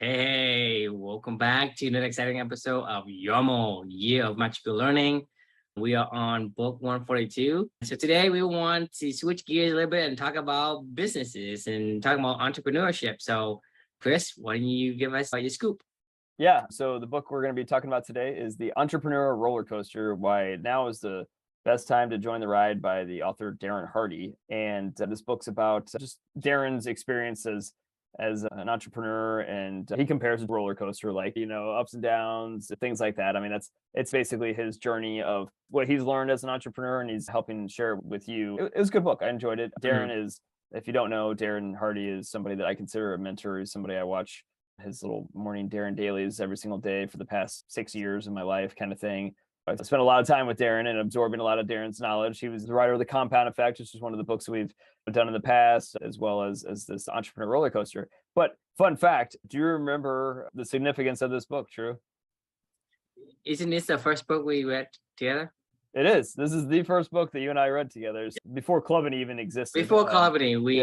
Hey, welcome back to another exciting episode of YOML, Year of Magical Learning. We are on book 142. So today we want to switch gears a little bit and talk about businesses and talk about entrepreneurship. So Chris, why don't you give us your scoop? Yeah, so the book we're going to be talking about today is The Entrepreneurial Rollercoaster, Why Now is the Best Time to Join the Ride by the author Darren Hardy. And this book's about just Darren's experiences as an entrepreneur, and he compares it to a roller coaster, like, ups and downs, things like that. I mean, it's basically his journey of what he's learned as an entrepreneur, and he's helping share it with you. It was a good book. I enjoyed it. Darren is, if you don't know, Darren Hardy is somebody that I consider a mentor. He's somebody I watch his little morning Darren dailies every single day for the past 6 years of my life, kind of thing. I spent a lot of time with Darren and absorbing a lot of Darren's knowledge. He was the writer of The Compound Effect, which is one of the books we've done in the past, as well as this Entrepreneur Roller Coaster. But fun fact, do you remember the significance of this book, True? Isn't this the first book we read together? It is. This is the first book that you and I read together before Clubbing even existed. Before Clubbing, we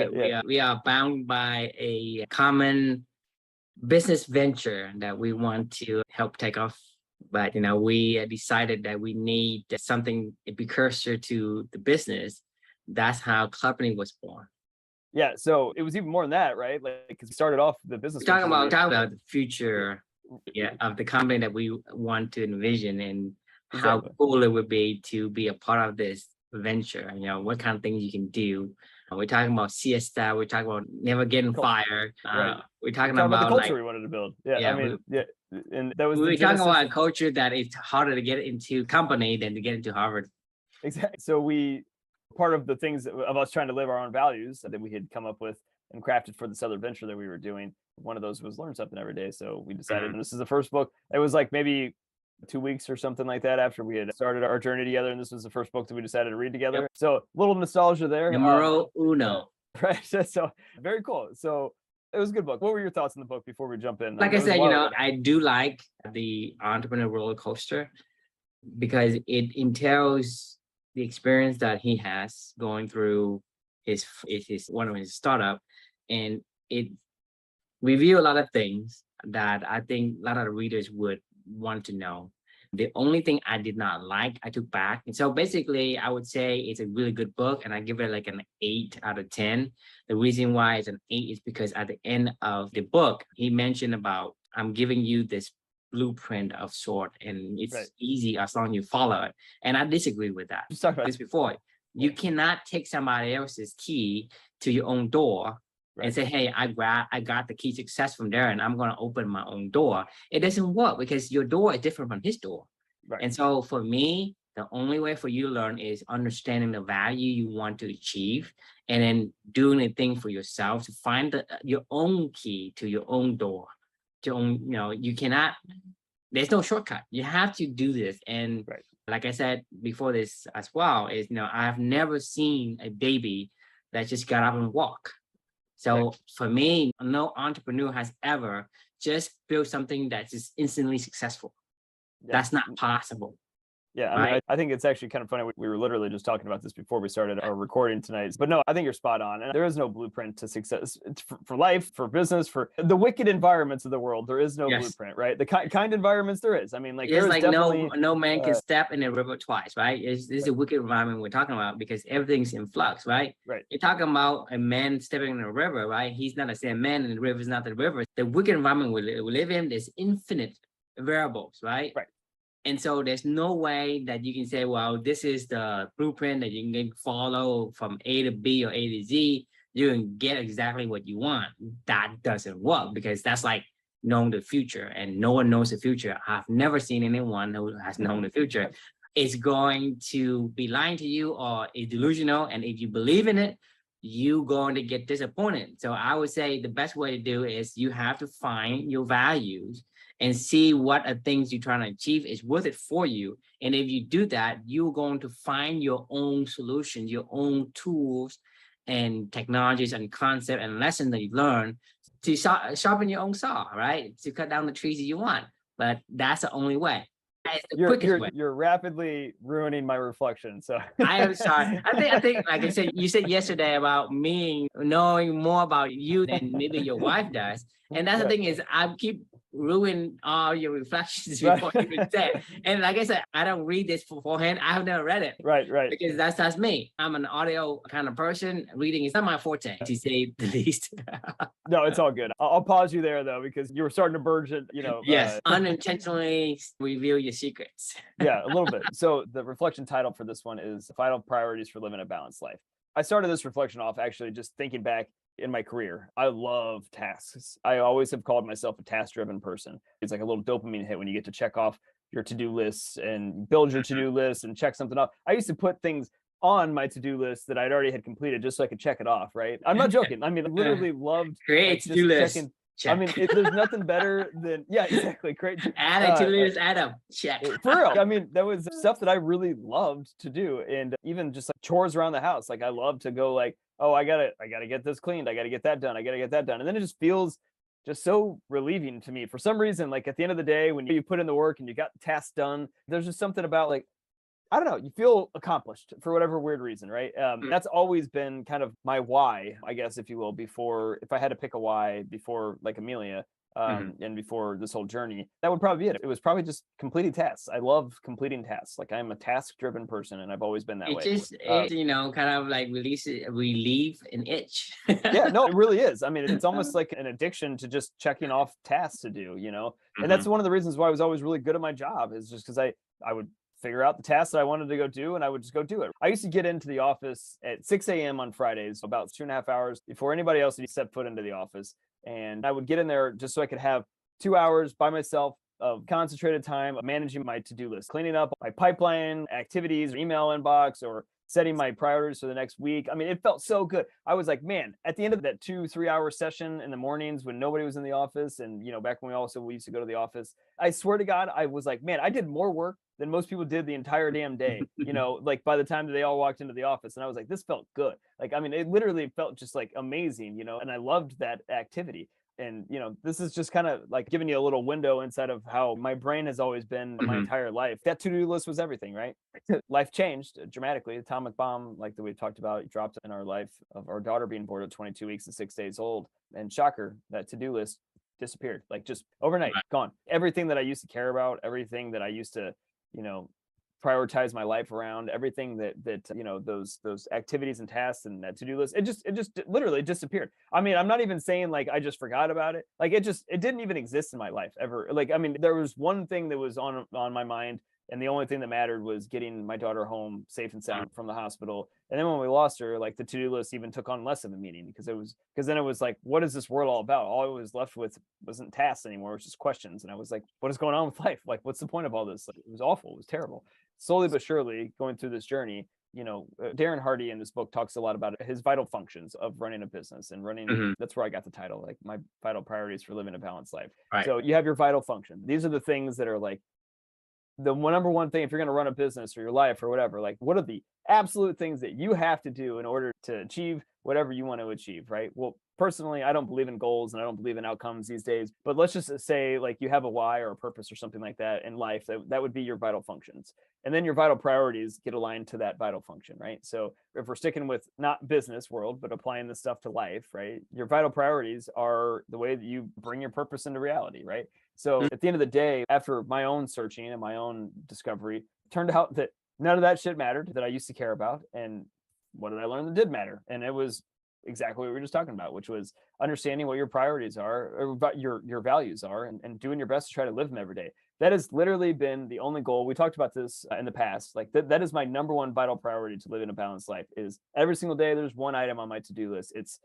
are bound by a common business venture that we want to help take off. But, we decided that we need something, a precursor to the business. That's how Clubbing was born. Yeah, so it was even more than that, right? Like, because we started off the business. Talking about the future of the company that we want to envision, and how cool it would be to be a part of this venture. What kind of things you can do. We're talking about siesta. We're talking about never getting fired. Right. We're talking about the culture we wanted to build. And that was. We're talking about a culture that it's harder to get into company than to get into Harvard. Exactly. So part of the things of us trying to live our own values that we had come up with and crafted for this other venture that we were doing. One of those was learn something every day. So we decided, and this is the first book. It was like maybe 2 weeks or something like that after we had started our journey together, and this was the first book that we decided to read together. Yep. So a little nostalgia there. Numero uno. Right. So very cool. So it was a good book. What were your thoughts on the book before we jump in? Like I said, I do like the Entrepreneurial Roller Coaster because it entails the experience that he has going through his one of his startup, and it reveal a lot of things that I think a lot of the readers would want to know. The only thing I did not like, I took back. And so basically, I would say it's a really good book, and I give it like an 8 out of 10. The reason why it's an 8 is because at the end of the book, he mentioned about, I'm giving you this blueprint of sort, and it's easy as long as you follow it. And I disagree with that. Just talked about this before. You cannot take somebody else's key to your own door and say, hey, I got the key success from there, and I'm going to open my own door. It doesn't work because your door is different from his door. Right. And so for me, the only way for you to learn is understanding the value you want to achieve, and then doing a thing for yourself to find your own key to your own door. You cannot, there's no shortcut. You have to do this. And like I said before this as well, is, I have never seen a baby that just got up and walked. So for me, no entrepreneur has ever just built something that's just instantly successful. That's not possible. Yeah, I mean, I think it's actually kind of funny. We were literally just talking about this before we started our recording tonight. But no, I think you're spot on. And there is no blueprint to success. It's for life, for business, for the wicked environments of the world. There is no blueprint, right? The kind environments there is. I mean, like, there's like no man can step in a river twice, right? This is a wicked environment we're talking about because everything's in flux, right? Right. You're talking about a man stepping in a river, right? He's not the same man, and the river is not the river. The wicked environment we live in, there's infinite variables, right? Right. And so there's no way that you can say, well, this is the blueprint that you can follow from A to B or A to Z. You can get exactly what you want. That doesn't work because that's like knowing the future, and no one knows the future. I've never seen anyone who has known the future. It's going to be lying to you or is delusional. And if you believe in it, you're going to get disappointed. So I would say the best way to do is you have to find your values and see what are things you're trying to achieve is worth it for you. And if you do that, you're going to find your own solutions, your own tools and technologies and concepts and lessons that you've learned to sharpen your own saw, right? To cut down the trees that you want. But that's the only way. You're rapidly ruining my reflection. So I am sorry. I think, like I said, you said yesterday about me knowing more about you than maybe your wife does. And that's the thing is I keep ruin all your reflections before you even say it. And like I said, I don't read this beforehand. I have never read it. Right. Because that's me. I'm an audio kind of person. Reading is not my forte, to say the least. No, it's all good. I'll pause you there though, because you were starting to burge it, Yes, unintentionally reveal your secrets. Yeah, a little bit. So the reflection title for this one is Vital Priorities for Living a Balanced Life. I started this reflection off actually just thinking back in my career. I love tasks. I always have called myself a task-driven person. It's like a little dopamine hit when you get to check off your to-do lists and build your to-do list and check something off. I used to put things on my to-do list that I'd already had completed just so I could check it off, right? I'm not joking. I mean, I literally loved create to-do list. I mean, there's nothing better than, yeah, exactly. Great. Add a to-do list, add a check. For real. I mean, that was stuff that I really loved to do. And even just like chores around the house. Like I love to go like, oh, I gotta get this cleaned. I gotta get that done. I gotta get that done. And then it just feels just so relieving to me. For some reason, like at the end of the day, when you put in the work and you got tasks done, there's just something about like, I don't know, you feel accomplished for whatever weird reason, right? That's always been kind of my why, I guess, if you will, before, if I had to pick a why before like Amelia and before this whole journey, that would probably be it. It was probably just completing tasks. I love completing tasks. Like I'm a task-driven person and I've always been that way. It's, kind of like relieve an itch. Yeah, no, it really is. I mean, it's almost like an addiction to just checking off tasks to do, And that's one of the reasons why I was always really good at my job, is just because I would figure out the tasks that I wanted to go do, and I would just go do it. I used to get into the office at 6 a.m. on Fridays, about 2.5 hours before anybody else had stepped foot into the office. And I would get in there just so I could have 2 hours by myself of concentrated time of managing my to-do list, cleaning up my pipeline activities, or email inbox, or setting my priorities for the next week. I mean, it felt so good. I was like, man, at the end of that 2-3 hour session in the mornings when nobody was in the office, and back when we used to go to the office, I swear to God, I was like, man, I did more work than most people did the entire damn day, like by the time that they all walked into the office. And I was like, this felt good. Like, I mean, it literally felt just like amazing, and I loved that activity. And, this is just kind of like giving you a little window inside of how my brain has always been my entire life. That to-do list was everything, right? Life changed dramatically. Atomic bomb, like that we talked about, dropped in our life of our daughter being born at 22 weeks and 6 days old. And shocker, that to-do list disappeared, like just overnight, gone. Everything that I used to care about, everything that I used to, prioritize my life around, everything that those activities and tasks and that to-do list, it just literally disappeared. I mean, I'm not even saying like I just forgot about it. Like it didn't even exist in my life ever. Like, I mean, there was one thing that was on my mind, and the only thing that mattered was getting my daughter home safe and sound from the hospital. And then when we lost her, like the to-do list even took on less of a meaning, because then it was like, what is this world all about? All I was left with wasn't tasks anymore. It was just questions. And I was like, what is going on with life? Like, what's the point of all this? Like, it was awful. It was terrible. Slowly but surely going through this journey, Darren Hardy in this book talks a lot about his vital functions of running a business and running. That's where I got the title, like my vital priorities for living a balanced life. Right. So you have your vital function. These are the things that are like the number one thing if you're going to run a business or your life or whatever. Like, what are the absolute things that you have to do in order to achieve whatever you want to achieve, right? Well, personally, I don't believe in goals and I don't believe in outcomes these days, but let's just say like you have a why or a purpose or something like that in life, that would be your vital functions. And then your vital priorities get aligned to that vital function, right? So if we're sticking with not business world, but applying this stuff to life, right? Your vital priorities are the way that you bring your purpose into reality, right? So at the end of the day, after my own searching and my own discovery, it turned out that none of that shit mattered that I used to care about. And what did I learn that did matter? And it was exactly what we were just talking about, which was understanding what your priorities are, or what your values are, and doing your best to try to live them every day. That has literally been the only goal. We talked about this in the past. Like that is my number one vital priority to live in a balanced life. Is every single day there's one item on my to-do list. It's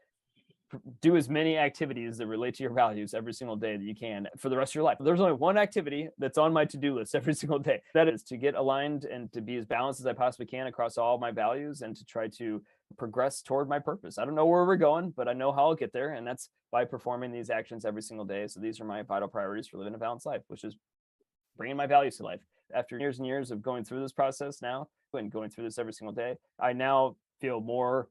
do as many activities that relate to your values every single day that you can for the rest of your life. There's only one activity that's on my to-do list every single day. That is to get aligned and to be as balanced as I possibly can across all my values, and to try to progress toward my purpose. I don't know where we're going, but I know how I'll get there. And that's by performing these actions every single day. So these are my vital priorities for living a balanced life, which is bringing my values to life. After years and years of going through this process now and going through this every single day, I now feel more.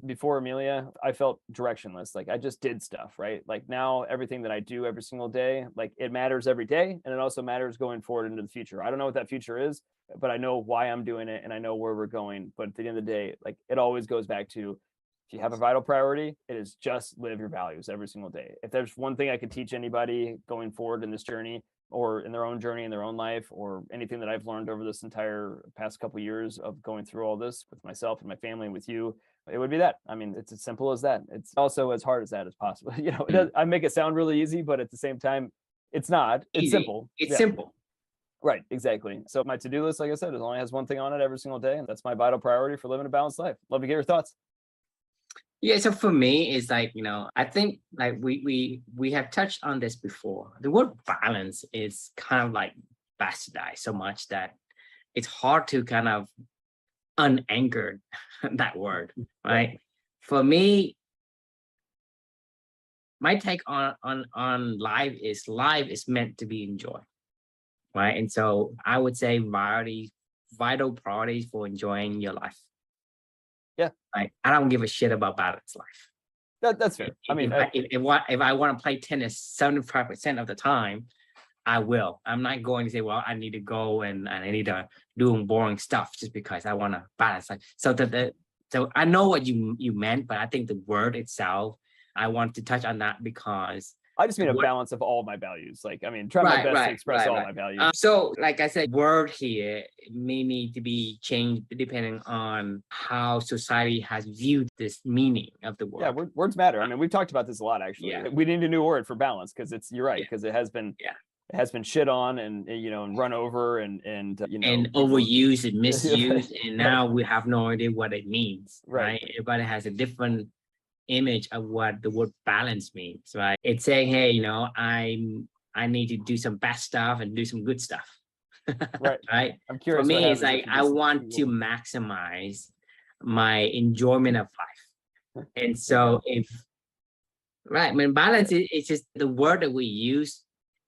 Before Amelia, I felt directionless. Like I just did stuff, right? Like now everything that I do every single day, like it matters every day. And it also matters going forward into the future. I don't know what that future is, but I know why I'm doing it and I know where we're going. But at the end of the day, like it always goes back to If you have a vital priority, it is just live your values every single day. If there's one thing I could teach anybody going forward in this journey, or in their own journey in their own life, or anything that I've learned over this entire past couple of years of going through all this with myself and my family and with you, it would be that. I mean, it's as simple as that. It's also as hard as that as possible. I make it sound really easy, but at the same time, it's not. It's Easy. simple. It's Yeah. simple. Right, exactly. So my to-do list, like I said, it only has one thing on it every single day, and that's my vital priority for living a balanced life. Love to get your thoughts. Yeah, so for me, it's like, I think like we have touched on this before. The word balance is kind of like bastardized so much that it's hard to kind of unanchor that word, right? For me, my take on life is meant to be enjoyed, right? And so I would say vital priorities for enjoying your life. Yeah. Right. I don't give a shit about balanced life. That's fair. I mean, if I want to play tennis 75% of the time, I will. I'm not going to say, well, I need to go and I need to do boring stuff just because I want to balance. Like, so I know what you meant, but I think the word itself, I want to touch on that because I just mean a balance of all my values. Like, I mean, try my best to express all my values. So, like I said, word here may need to be changed depending on how society has viewed this meaning of the word. Yeah, words matter. I mean, we've talked about this a lot, actually. Yeah. We need a new word for balance because you're right, because it has been shit on and and run over and overused and misused, and now we have no idea what it means. Right? Everybody has a different image of what the word balance means, right? It's saying, hey, I need to do some bad stuff and do some good stuff. Right. Right. I'm curious. For me, it's like I want to maximize my enjoyment of life. And so when balance it's just the word that we use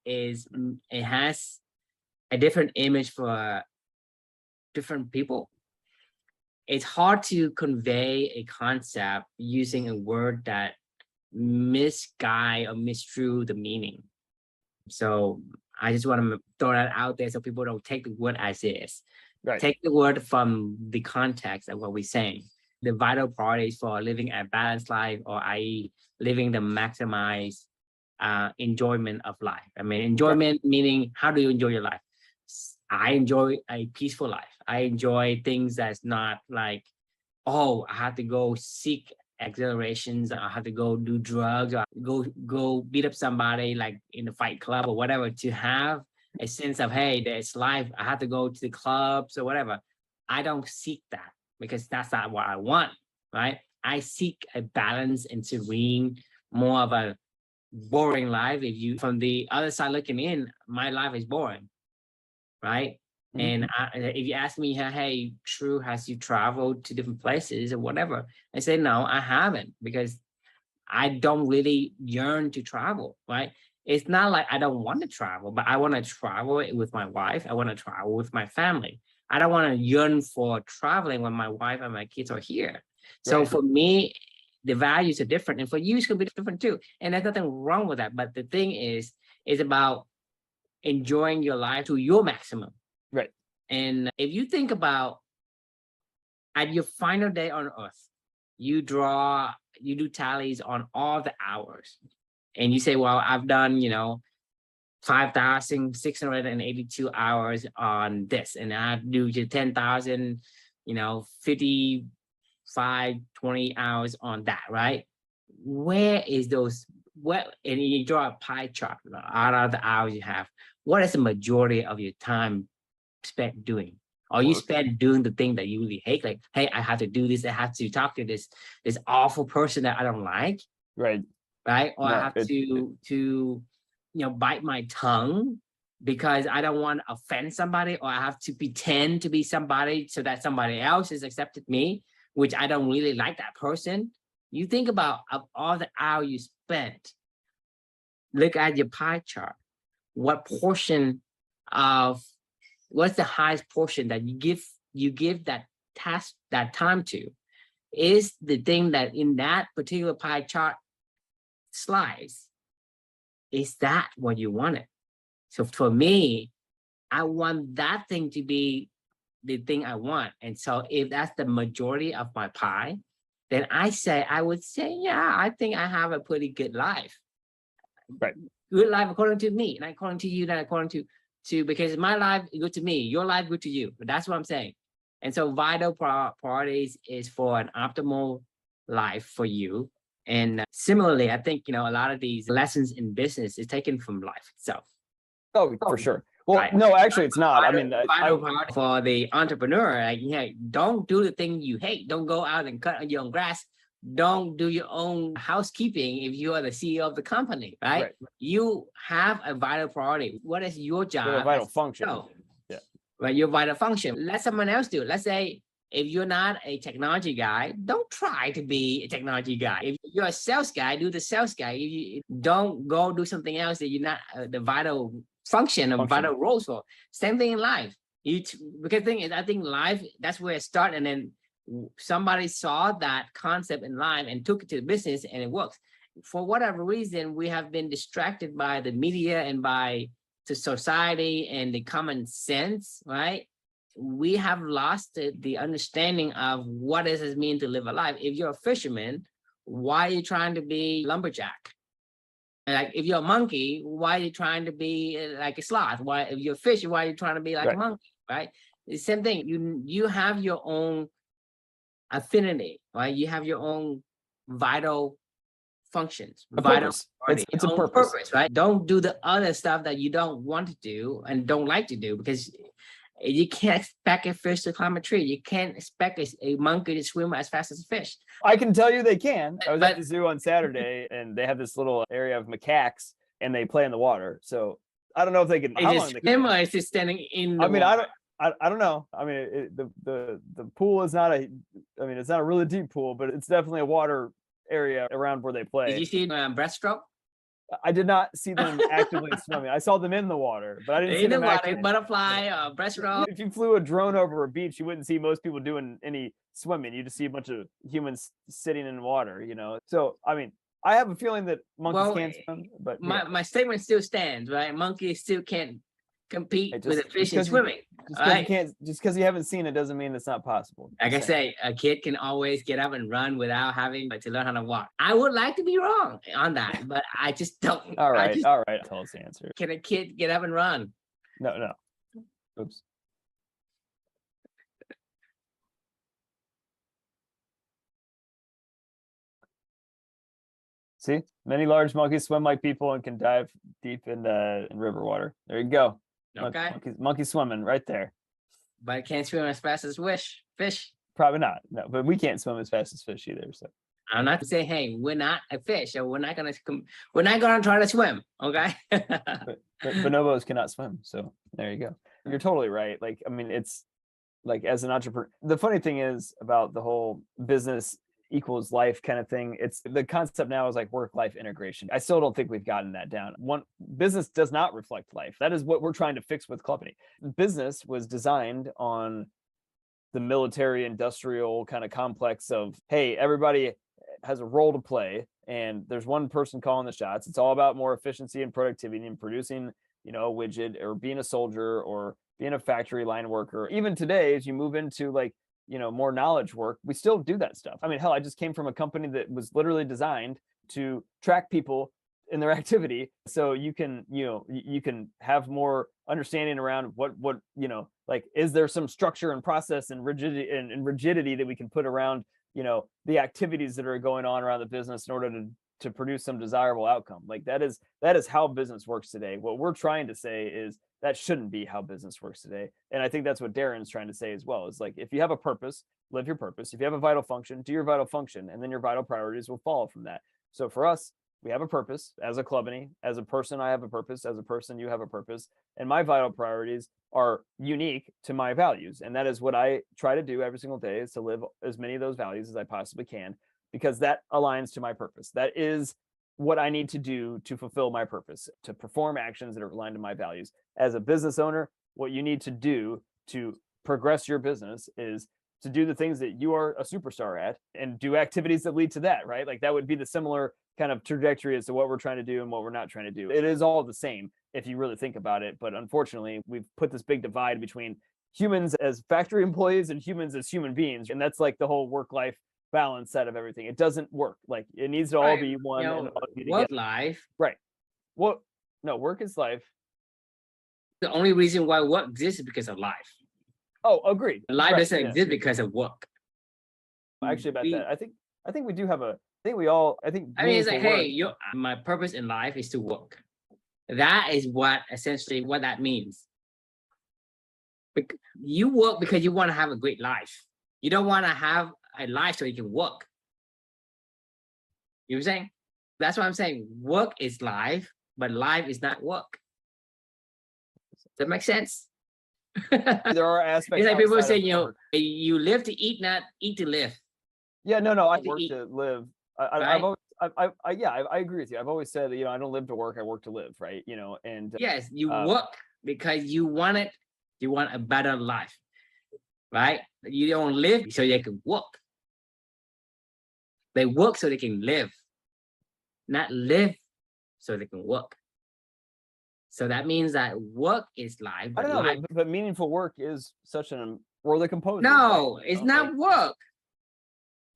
it has a different image for different people. It's hard to convey a concept using a word that misguide or misdrew the meaning. So I just want to throw that out there so people don't take the word as is. Right. Take the word from the context of what we're saying. The vital priorities for living a balanced life, or i.e. living the maximized enjoyment of life. I mean, enjoyment meaning, how do you enjoy your life? I enjoy a peaceful life. I enjoy things that's not like, oh, I have to go seek exhilarations. I have to go do drugs, or go beat up somebody like in the fight club or whatever, to have a sense of, hey, there's life. I have to go to the clubs or whatever. I don't seek that because that's not what I want, right? I seek a balance and serene, more of a boring life. If you, from the other side looking in, my life is boring. Right. Mm-hmm. And if you ask me, hey, True, has you traveled to different places or whatever? I say, no, I haven't, because I don't really yearn to travel. Right. It's not like I don't want to travel, but I want to travel with my wife. I want to travel with my family. I don't want to yearn for traveling when my wife and my kids are here. Right. So for me, the values are different. And for you, it's going to be different too. And there's nothing wrong with that. But the thing is about enjoying your life to your maximum. Right. And if you think about at your final day on earth, you do tallies on all the hours, and you say, well, I've done, 5,682 hours on this, and I do 10,000, 55, 20 hours on that, right? Where is those? And you draw a pie chart out of the hours you have. What is the majority of your time spent doing? Or you spend doing the thing that you really hate, like, hey, I have to do this, I have to talk to this awful person that I don't like. Right. Right. Or I have to bite my tongue because I don't want to offend somebody, or I have to pretend to be somebody so that somebody else has accepted me, which I don't really like that person. You think about of all the hours you spent, look at your pie chart. What's the highest portion that you give that task, that time to? Is the thing that in that particular pie chart slice, is that what you wanted? So for me, I want that thing to be the thing I want. And so if that's the majority of my pie, then I would say, yeah, I think I have a pretty good life. Right. Good life according to me, not according to you, not according to because my life is good to me, your life good to you. But that's what I'm saying. And so vital priorities is for an optimal life for you. And similarly, I think, a lot of these lessons in business is taken from life itself. Oh, for sure. Well, Right. no, actually, it's not. I mean, Vital part for the entrepreneur, like, don't do the thing you hate. Don't go out and cut your own grass. Don't do your own housekeeping if you are the CEO of the company, right? You have a vital priority. What is your job? a vital function. Yeah. Right, your vital function. Let someone else do it. Let's say if you're not a technology guy, don't try to be a technology guy. If you're a sales guy, do the sales guy. You don't go do something else that you're not the vital function of vital roles for. Same thing in life. Because the thing is, I think life, that's where it starts, and then somebody saw that concept in life and took it to the business, and it works. For whatever reason, we have been distracted by the media and by the society and the common sense, right? We have lost the understanding of what does it mean to live a life. If you're a fisherman, why are you trying to be lumberjack? Like if you're a monkey, why are you trying to be like a sloth? Why, if you're a fish, why are you trying to be like a monkey? Right? It's the same thing. You have your own affinity, right? You have your own vital functions, purpose. It's a purpose, right? Don't do the other stuff that you don't want to do and don't like to do, because you can't expect a fish to climb a tree. You can't expect a monkey to swim as fast as a fish. I can tell you they can. I was at the zoo on Saturday, and they have this little area of macaques, and they play in the water. So I don't know if they can. How long swim, or is it standing in the water? I don't know. I mean, the pool is not it's not a really deep pool, but it's definitely a water area around where they play. Did you see breaststroke? I did not see them actively swimming. I saw them in the water, but I didn't see them actively. Butterfly, breaststroke. If you flew a drone over a beach, you wouldn't see most people doing any swimming. You just see a bunch of humans sitting in water, So, I mean, I have a feeling that monkeys can't swim, but my statement still stands, right? Monkeys still can't compete with a fish in swimming. Just because you haven't seen it doesn't mean it's not possible. Like I say, a kid can always get up and run without having to learn how to walk. I would like to be wrong on that, but I just don't. All right. Tell us the answer. Can a kid get up and run? No. Oops. See, many large monkeys swim like people and can dive deep in river water. There you go. Okay. Monkey swimming right there. But it can't swim as fast as fish. Probably not. No, but we can't swim as fast as fish either. So I'm not saying, hey, we're not a fish, or we're not gonna try to swim. Okay. but bonobos cannot swim. So there you go. You're totally right. Like, I mean, it's like, as an entrepreneur, the funny thing is about the whole business equals life kind of thing. It's the concept now is like work-life integration. I still don't think we've gotten that down. One, business does not reflect life. That is what we're trying to fix with Clubney. Business was designed on the military industrial kind of complex of, hey, everybody has a role to play and there's one person calling the shots. It's all about more efficiency and productivity and producing, a widget, or being a soldier, or being a factory line worker. Even today, as you move into like, more knowledge work, we still do that stuff. I mean, hell, I just came from a company that was literally designed to track people in their activity. So you can, you can have more understanding around what, like, is there some structure and process and rigidity that we can put around, the activities that are going on around the business in order to produce some desirable outcome. Like that is how business works today. What we're trying to say is that shouldn't be how business works today. And I think that's what Darren's trying to say as well. Is like, if you have a purpose, live your purpose. If you have a vital function, do your vital function, and then your vital priorities will follow from that. So for us, we have a purpose as a Clubney. As a person, I have a purpose. As a person, you have a purpose. And my vital priorities are unique to my values. And that is what I try to do every single day, is to live as many of those values as I possibly can, because that aligns to my purpose. That is what I need to do to fulfill my purpose, to perform actions that are aligned to my values. As a business owner, what you need to do to progress your business is to do the things that you are a superstar at and do activities that lead to that, right? Like that would be the similar kind of trajectory as to what we're trying to do and what we're not trying to do. It is all the same if you really think about it. But unfortunately, we've put this big divide between humans as factory employees and humans as human beings. And that's like the whole work-life balance out of everything. It doesn't work. Like it needs to all Right. be one You and know, all be work together. life. Right. Well, no, work is life. The only reason why work exists is because of life. Oh, agreed. Life Right, doesn't yeah. exist because of work. Actually, about We- that, I think we do have a. I think we all. I think. I mean, it's like, meaningful work- hey, my purpose in life is to work. That is what essentially what that means. You work because you want to have a great life. You don't want to have a life so you can work. You know what I'm saying? That's what I'm saying. Work is life, but life is not work. Does that make sense? There are aspects. It's like people outside say, of you know, work. you live to eat, not eat to live. Yeah, no, I to work eat, to live. I've right? always, I agree with you. I've always said that, you know, I don't live to work, I work to live, right? You know, and Yes, you work because you want a better life, right? You don't live so they can work. They work so they can live, not live so they can work. So that means that work is life, I but don't know, life. but meaningful work is such an or the composer. No, right? it's not work.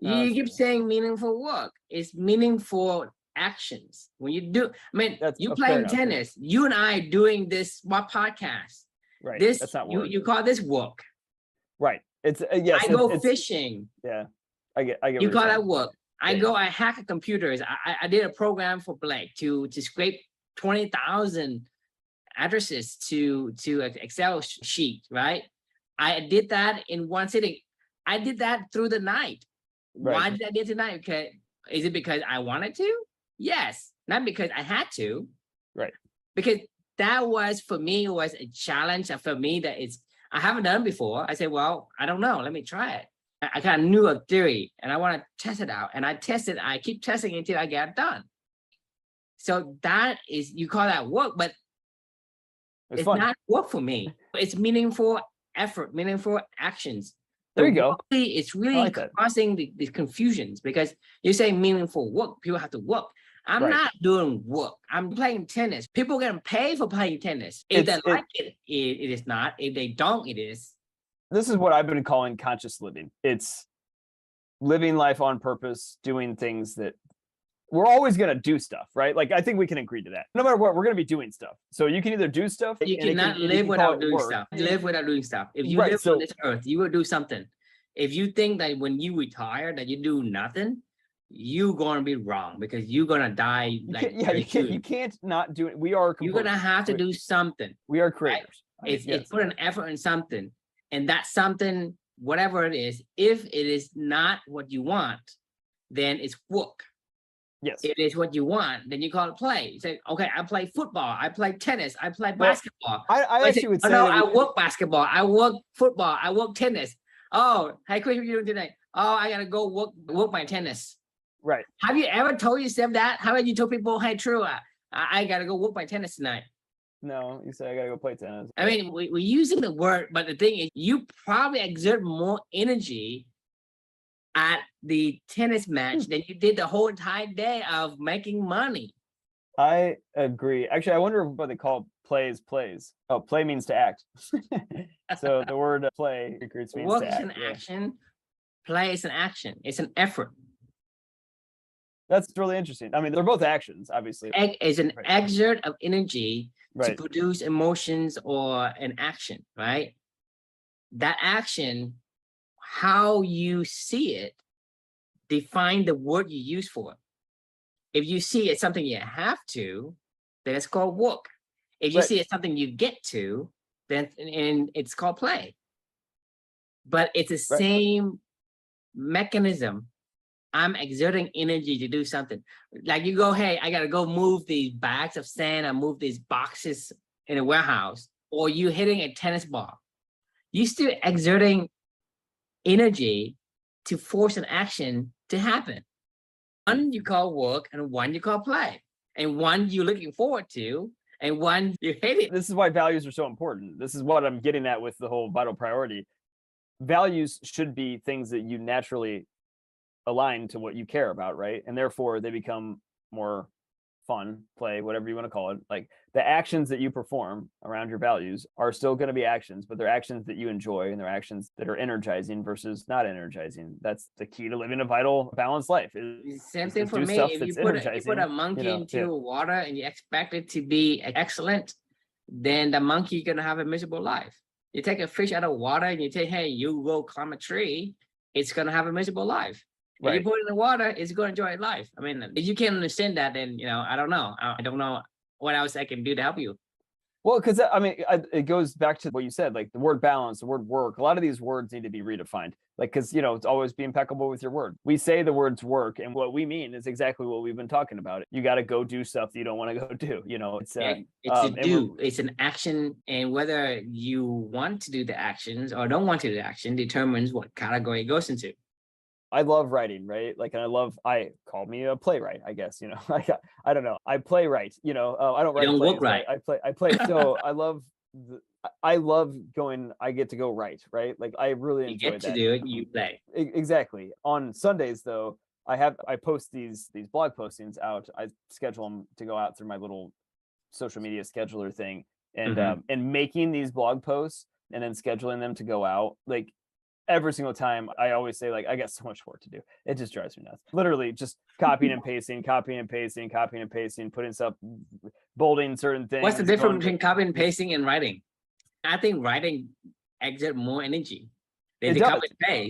No, You it's keep true. saying meaningful work. It's meaningful actions. When you do, I mean, That's you fair playing enough, yeah. tennis, you and I doing this podcast. Right. This That's not work. you call this work. Right. It's yes. I go it's, fishing. Yeah. I get. You what you're call saying. that work. I Yeah, go, I hack computers. I did a program for Blake to scrape 20,000 addresses to an Excel sheet, right? I did that in one sitting. I did that through the night. Why Right. did I do it tonight? Okay, is it because I wanted to? Yes, not because I had to. Right. Because that was for me was a challenge for me that it's I haven't done before. I said, well, I don't know. Let me try it. I kind of knew a theory and I want to test it out. And I tested, I keep testing it until I get it done. So that is, you call that work, but It's it's fun. not work for me. It's meaningful effort, meaningful actions. There you go. It's really like that. causing the confusions because you're saying meaningful work. People have to work. I'm Right. not doing work. I'm playing tennis. People getting paid for playing tennis. If they like it, it is not. If they don't, it is. This is what I've been calling conscious living. It's living life on purpose, doing things that we're always going to do stuff, right? Like I think we can agree to that. No matter what, we're going to be doing stuff. So you can either do stuff. You cannot live without doing stuff. Live without doing stuff. If you live on this earth, you will do something. If you think that when you retire that you do nothing, you're gonna be wrong because you're gonna die. You can't not do it. We are. You're gonna have to do something. We are creators. Right? It's put an effort in something, and that something, whatever it is, if it is not what you want, then it's work. Yes. If it is what you want, then you call it play. You say, okay, I play football, I play tennis, I play basketball. I actually would say, no, I work basketball, I work football, I work tennis. Oh, hey, Chris, what are you doing today? Oh, I gotta go work my tennis. Right. Have you ever told yourself that? How about you told people, hey, True, I gotta go work my tennis tonight? No, you say I gotta go play tennis. I mean, we're using the word, but the thing is, you probably exert more energy at the tennis match than you did the whole entire day of making money. I agree. Actually, I wonder what they call plays. Oh, play means to act. So the word play means work to is act. an action. Play is an action. It's an effort. That's really interesting. I mean, they're both actions, obviously. It's an exert of energy to Right. produce emotions or an action, right? That action, how you see it, define the word you use for it. If you see it's something you have to, then it's called work. If you see it's something you get to, then and it's called play. But it's the same mechanism. I'm exerting energy to do something. Like you go, hey, I gotta go move these bags of sand and move these boxes in a warehouse, or you hitting a tennis ball. You're still exerting energy to force an action to happen. One you call work and one you call play. And one you're looking forward to and one you hate it. This is why values are so important. This is what I'm getting at with the whole vital priority. Values should be things that you naturally align to what you care about, right? And therefore they become more fun, play, whatever you want to call it, like the actions that you perform around your values are still going to be actions, but they're actions that you enjoy and they're actions that are energizing versus not energizing. That's the key to living a vital, balanced life. Same thing for do me. stuff If you that's put a energizing, monkey yeah. into water and you expect it to be excellent, then the monkey gonna have a miserable life. You take a fish out of water and you say, hey, you go climb a tree, it's gonna have a miserable life. If you Right. put it in the water, it's gonna enjoy life. I mean, if you can't understand that, then I don't know. I don't know what else I can do to help you. Well, because I mean, it goes back to what you said, like the word balance, the word work. A lot of these words need to be redefined. Like, because it's always be impeccable with your word. We say the words work, and what we mean is exactly what we've been talking about. You got to go do stuff that you don't want to go do. It's a do. It's an action, and whether you want to do the actions or don't want to do the action determines what category it goes into. I love writing, right? Like, and I call me a playwright, I guess, I don't know. I playwright, I don't write don't plays, work right. I play. So I love going, I get to go write, right? Like I really enjoy You get that. to do it, you play. Exactly. On Sundays though, I post these blog postings out. I schedule them to go out through my little social media scheduler thing. And and making these blog posts and then scheduling them to go out, like every single time I always say, like, I got so much work to do. It just drives me nuts. Literally just copying and pasting, putting stuff, bolding certain things. What's the difference between copying and pasting and writing? I think writing exerts more energy. They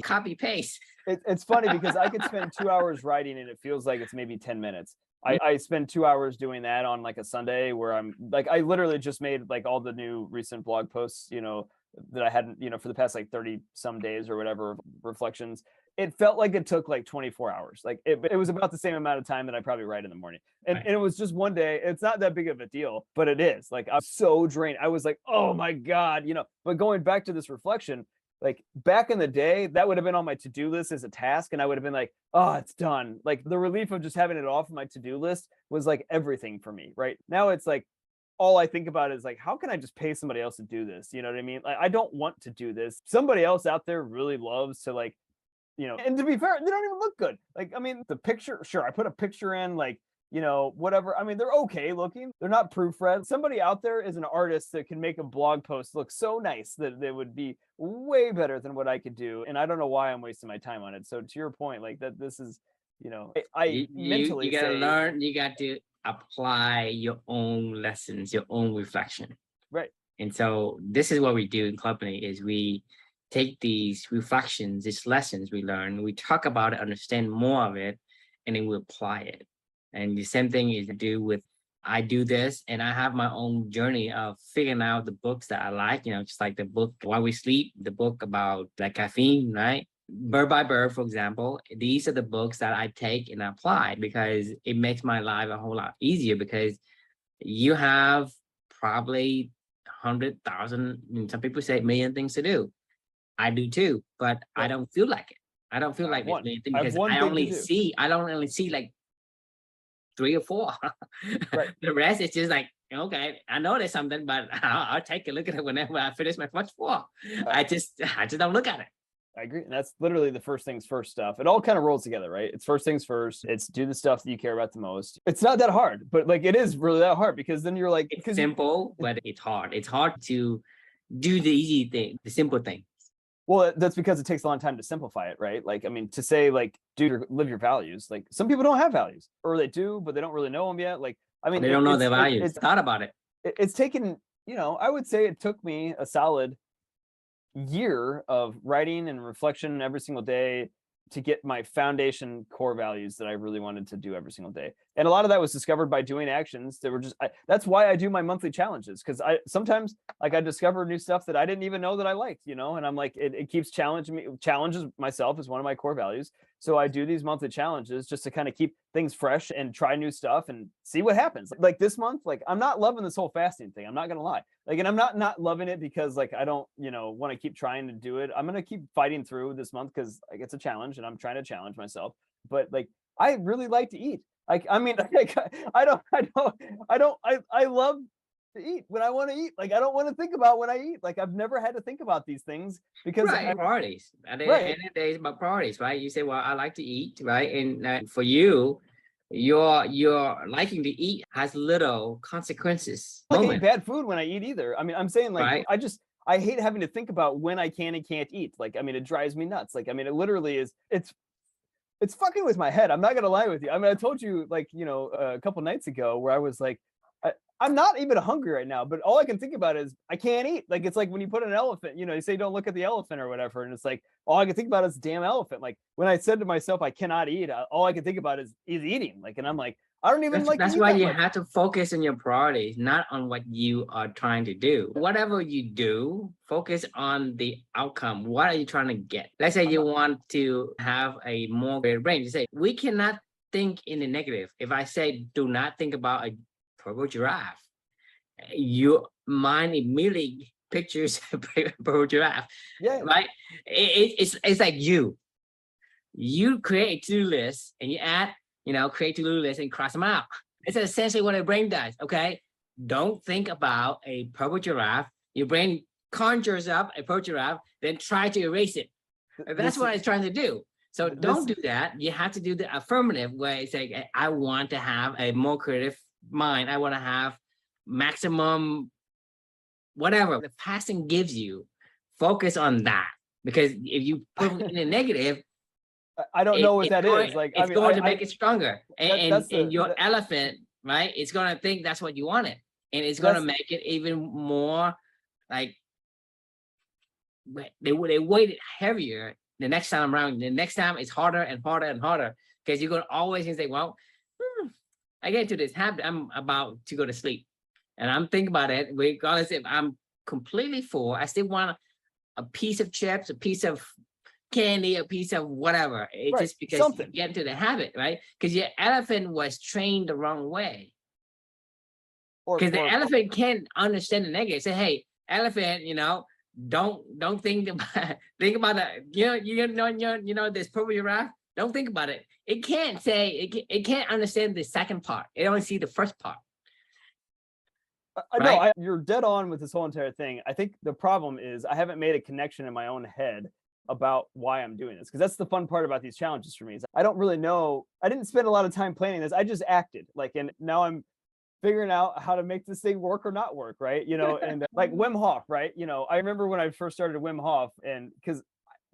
copy paste. It's funny because I could spend 2 hours writing and it feels like it's maybe 10 minutes. I spend 2 hours doing that on like a Sunday where I'm like, I literally just made like all the new recent blog posts, that I hadn't, for the past like 30 some days or whatever reflections. It felt like it took like 24 hours. Like it was about the same amount of time that I probably write in the morning. And it was just one day. It's not that big of a deal, but it is. Like I'm so drained. I was like, oh my God, but going back to this reflection, like back in the day, that would have been on my to-do list as a task. And I would have been like, oh, it's done. Like the relief of just having it off my to-do list was like everything for me. Right now, it's like, all I think about is like, how can I just pay somebody else to do this? You know what I mean? Like, I don't want to do this. Somebody else out there really loves to like, and to be fair, they don't even look good. Like, I mean, the picture, sure, I put a picture in like, whatever. I mean, they're okay looking. They're not proofread. Somebody out there is an artist that can make a blog post look so nice that they would be way better than what I could do. And I don't know why I'm wasting my time on it. So to your point, like that, this is, mentally you gotta learn, you got to apply your own lessons, your own reflection. Right. And so this is what we do in company is we take these reflections, these lessons we learn, we talk about it, understand more of it, and then we apply it. And the same thing is to do with, I do this and I have my own journey of figuring out the books that I like, just like the book Why We Sleep, the book about like caffeine, right? Bird by Bird, for example, these are the books that I take and apply because it makes my life a whole lot easier because you have probably 100,000, some people say million things to do. I do too, but I don't feel like it. I don't feel like it because I only see like 3 or 4. Right. The rest is just like, okay, I know there's something, but I'll take a look at it whenever I finish my first 4. I just don't look at it. I agree. And that's literally the first things first stuff. It all kind of rolls together, right? It's first things first. It's do the stuff that you care about the most. It's not that hard, but like it is really that hard because then you're like, it's simple, but it's hard. It's hard to do the easy thing, the simple thing. Well, that's because it takes a long time to simplify it, right? Like, I mean, to say like, live your values. Like some people don't have values or they do, but they don't really know them yet. Like, I mean, they don't know their values. It's thought about it. It's taken, I would say it took me a solid year of writing and reflection every single day to get my foundation core values that I really wanted to do every single day. And a lot of that was discovered by doing actions that were just, that's why I do my monthly challenges. Cause I sometimes like I discover new stuff that I didn't even know that I liked, and I'm like, it keeps challenging me. Challenges myself is one of my core values. So I do these monthly challenges just to kind of keep things fresh and try new stuff and see what happens. Like this month, like I'm not loving this whole fasting thing. I'm not going to lie. Like, and I'm not loving it because like, I don't, want to keep trying to do it. I'm going to keep fighting through this month because like it's a challenge and I'm trying to challenge myself. But like, I really like to eat. Like, I mean, like, I love to eat when I want to eat. Like, I don't want to think about when I eat. Like, I've never had to think about these things because priorities. At the end of the day, it's about priorities, right? You say, well, I like to eat, right? And for you, Your liking to eat has little consequences. Like I eat Moment, bad food when I eat either. I mean, I'm saying like right? I hate having to think about when I can and can't eat. Like, I mean, it drives me nuts. Like, I mean, it literally is. It's fucking with my head. I'm not gonna lie with you. I mean, I told you like a couple nights ago where I was like, I'm not even hungry right now, but all I can think about is I can't eat. Like it's like when you put an elephant, you say don't look at the elephant or whatever, and it's like all I can think about is the damn elephant. Like when I said to myself I cannot eat, all I can think about is eating. Like, and I'm like, I don't even like to That's eat why that you much. have to focus on your priorities, not on what you are trying to do. Whatever you do, focus on the outcome. What are you trying to get? Let's say I'm you not. want to have a more great brain. You say, we cannot think in the negative. If I say, do not think about a purple giraffe, your mind immediately pictures a purple giraffe, Yeah, right? It's like you create a to-do list and you add, create to-do list and cross them out. It's essentially what a brain does. Okay. Don't think about a purple giraffe. Your brain conjures up a purple giraffe, then try to erase it. That's this what it's trying to do. So don't this do that. You have to do the affirmative where it's like, I want to have a more creative mind. I want to have maximum whatever the passing gives you. Focus on that. Because if you put it in a negative, I don't know what it's that going is. Like, I it's mean, going to make it stronger. And that's and your the elephant, right? It's gonna think that's what you wanted. And it's gonna that's make it even more like they weight it heavier the next time around. The next time it's harder and harder and harder because you're gonna always say, well, I get into this habit, I'm about to go to sleep. And I'm thinking about it, regardless if I'm completely full, I still want a piece of chips, a piece of candy, a piece of whatever. It's right. just because you Something get into the habit, right? Because your elephant was trained the wrong way. Because the or elephant can't understand the negative. Say, hey, elephant, don't think about think about that. This purple giraffe. Don't think about it. It can't say it can't understand the second part. It only see the first part, no, right? you're dead on with this whole entire thing. I think the problem is I haven't made a connection in my own head about why I'm doing this because that's the fun part about these challenges for me. Is I don't really know. I didn't spend a lot of time planning this. I just acted like, and now I'm figuring out how to make this thing work or not work, right? And like Wim Hof, right? I remember when I first started Wim Hof, and because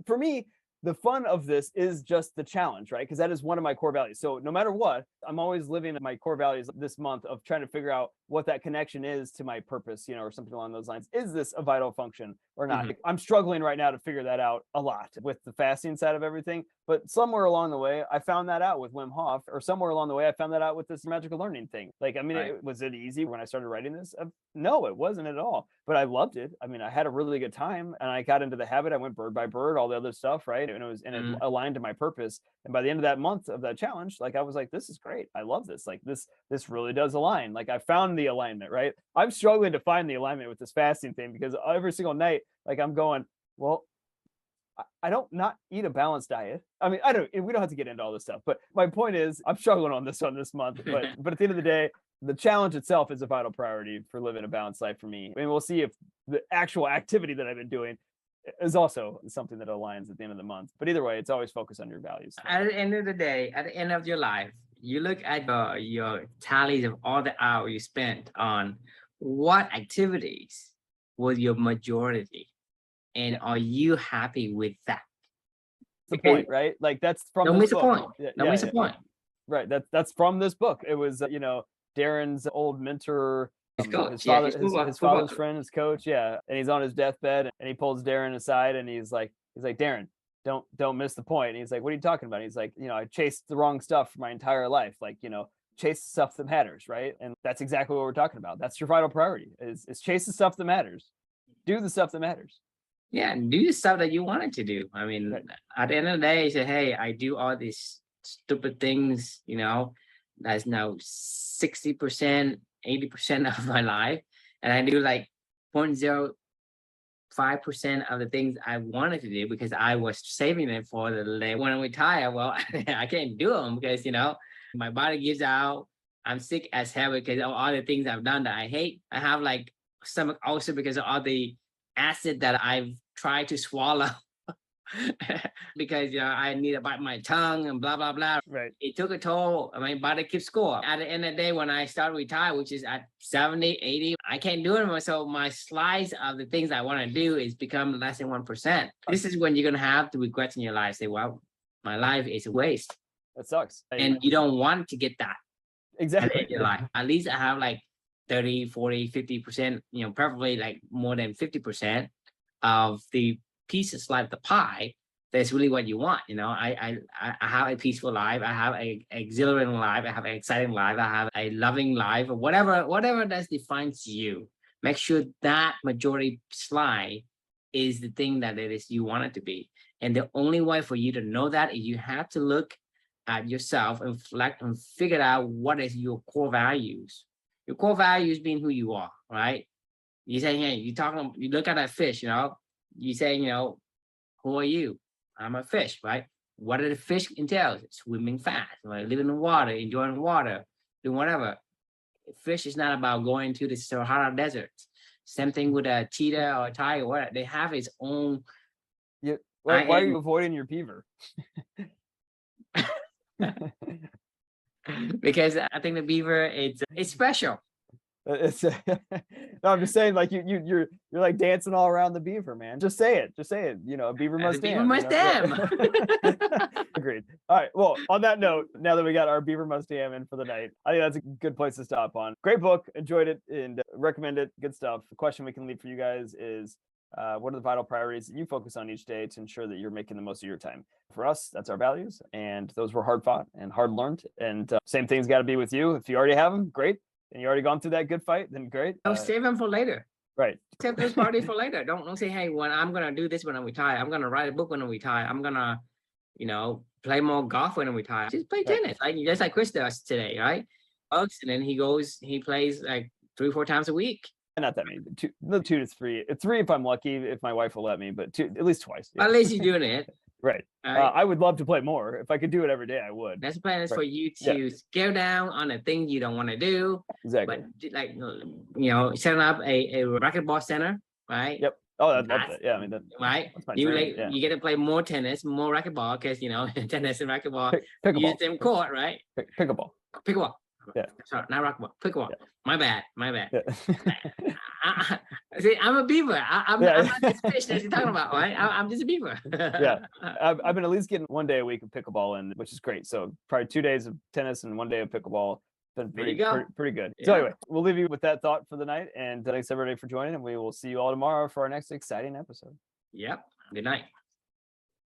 for me, the fun of this is just the challenge, right? Because that is one of my core values. So no matter what, I'm always living my core values this month of trying to figure out what that connection is to my purpose, or something along those lines. Is this a vital function or not? Mhm. I'm struggling right now to figure that out a lot with the fasting side of everything. But somewhere along the way, I found that out with Wim Hof, or somewhere along the way, I found that out with this magical learning thing. Like, I mean, Right. was it easy when I started writing this? No, it wasn't at all. But I loved it. I mean, I had a really good time, and I got into the habit. I went bird by bird, all the other stuff, right? And it Mhm. aligned to my purpose. And by the end of that month of that challenge, like I was like, this is great. I love this. Like this really does align. Like I found the alignment, right? I'm struggling to find the alignment with this fasting thing because every single night, like I'm going, well, I don't not eat a balanced diet. I mean, we don't have to get into all this stuff, but my point is I'm struggling on this month. But at the end of the day, the challenge itself is a vital priority for living a balanced life for me. And we'll see if the actual activity that I've been doing is also something that aligns at the end of the month. But either way, it's always focused on your values. At the end of the day, at the end of your life, you look at your tallies of all the hours you spent on what activities was your majority, and Yeah, are you happy with that? the Because point, right? Like that's from don't this miss a book. point. Yeah, Don't yeah, miss a yeah. point. Right. That's from this book. It was, Darren's old mentor, His his coach, yeah, father, his his football father's coach. friend, his coach. Yeah. And he's on his deathbed and he pulls Darren aside and he's like, Darren, don't miss the point. And he's like, what are you talking about? And he's like, I chased the wrong stuff for my entire life. Like, chase the stuff that matters. Right. And that's exactly what we're talking about. That's your vital priority is chase the stuff that matters. Do the stuff that matters. Yeah, do the stuff that you wanted to do. I Right. mean, at the end of the day, you say, hey, I do all these stupid things, that's now 60%, 80% of my life. And I do like 0.05% of the things I wanted to do because I was saving it for when I retire. Well, I can't do them because, my body gives out. I'm sick as hell because of all the things I've done that I hate. I have like stomach ulcer because of all the acid that I've tried to swallow because I need to bite my tongue and blah blah blah. Right. It took a toll. My body keeps score. At the end of the day, when I start retire, which is at 70, 80, I can't do it. So my slice of the things I want to do is become less than 1%. This is when you're gonna have the regrets in your life. Say, well, my life is a waste. That sucks. And you don't want to get that at the end Exactly. of your life. At least I have like 30, 40, 50%, preferably like more than 50% of the pieces like the pie. That's really what you want. I have a peaceful life. I have a exhilarating life. I have an exciting life. I have a loving life, or whatever that defines you. Make sure that majority slide is the thing that it is you want it to be. And the only way for you to know that is you have to look at yourself and reflect and figure out what is your core values. Your core values being who you are, right? You say, hey, you look at that fish, you say, who are you? I'm a fish, right? What does the fish entail? Swimming fast, right? Living in the water, enjoying water, doing whatever. Fish is not about going to the Sahara Desert. Same thing with a cheetah or a tiger, whatever. They have its own. Yeah. Why are you avoiding your beaver? Because I think the beaver, it's special. It's no, I'm just saying, like you're like dancing all around the beaver, man. Just say it. A beaver must The dam. beaver must dam. Agreed. All right. Well, on that note, now that we got our beaver must dam in for the night, I think that's a good place to stop on. Great book. Enjoyed it and recommend it. Good stuff. The question we can leave for you guys is, what are the vital priorities that you focus on each day to ensure that you're making the most of your time? For us, that's our values, and those were hard fought and hard learned. And same thing's got to be with you. If you already have them, great. And you already gone through that good fight, then great. I'll save them for later. Right. Save those parties for later. Don't say, hey, when I'm gonna do this when I retire, I'm gonna write a book when I retire. I'm gonna, play more golf when I retire. Just play tennis, just like Chris does today, right? And then he plays like 3 or 4 times a week. Not that many, 2 to 3. 3 if I'm lucky, if my wife will let me, but 2, at least twice. Yeah. At least you're doing it. Right. I would love to play more. If I could do it every day, I would. That's the plan is for you to scale down on the thing you don't want to do. Exactly. But like, setting up a racquetball center, right? Yep. Oh, I'd love that. Yeah, I mean, right. That's my You dream. you get to play more tennis, more racquetball, because tennis and racquetball Pickleball. use the same court, right? Pickleball. Yeah. Sorry, not racquetball. Pickleball. Yeah. My bad. Yeah. See, I'm a beaver. I'm not this fish that you're talking about, right? I'm just a beaver. Yeah. I've been at least getting 1 day a week of pickleball in, which is great. So probably 2 days of tennis and 1 day of pickleball. Been pretty good. Yeah. So anyway, we'll leave you with that thought for the night. And thanks everybody for joining. And we will see you all tomorrow for our next exciting episode. Yep. Good night.